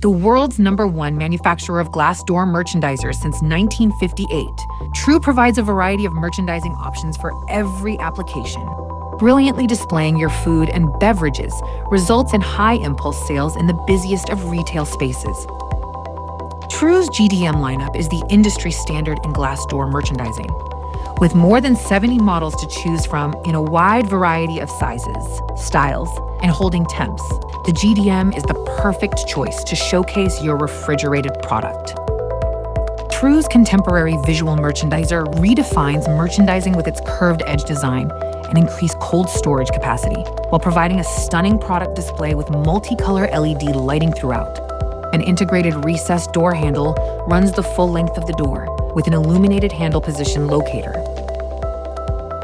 The world's #1 manufacturer of glass door merchandisers since 1958, True provides a variety of merchandising options for every application. Brilliantly displaying your food and beverages results in high impulse sales in the busiest of retail spaces. True's GDM lineup is the industry standard in glass door merchandising. With more than 70 models to choose from in a wide variety of sizes, styles, and holding temps, the GDM is the perfect choice to showcase your refrigerated product. True's contemporary visual merchandiser redefines merchandising with its curved edge design and increased cold storage capacity, while providing a stunning product display with multicolor LED lighting throughout. An integrated recessed door handle runs the full length of the door with an illuminated handle position locator.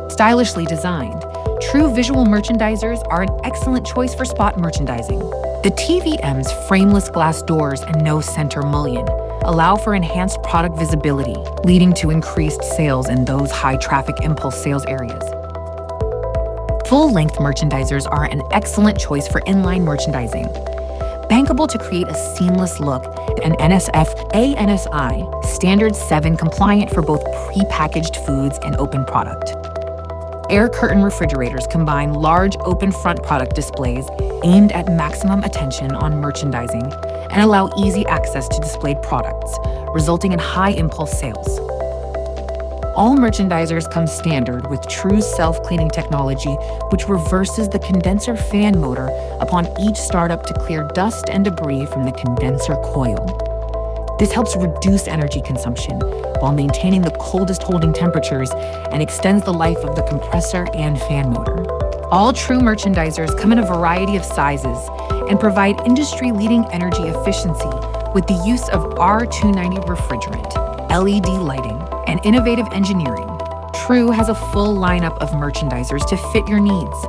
Stylishly designed, True visual merchandisers are an excellent choice for spot merchandising. The TVM's frameless glass doors and no center mullion allow for enhanced product visibility, leading to increased sales in those high-traffic impulse sales areas. Full-length merchandisers are an excellent choice for inline merchandising. Bankable to create a seamless look and NSF/ANSI Standard 7 compliant for both pre-packaged foods and open product. Air curtain refrigerators combine large open front product displays aimed at maximum attention on merchandising and allow easy access to displayed products, resulting in high impulse sales. All merchandisers come standard with True's self-cleaning technology, which reverses the condenser fan motor upon each startup to clear dust and debris from the condenser coil. This helps reduce energy consumption while maintaining the coldest holding temperatures and extends the life of the compressor and fan motor. All True merchandisers come in a variety of sizes and provide industry-leading energy efficiency with the use of R290 refrigerant, LED lighting, and innovative engineering. True has a full lineup of merchandisers to fit your needs.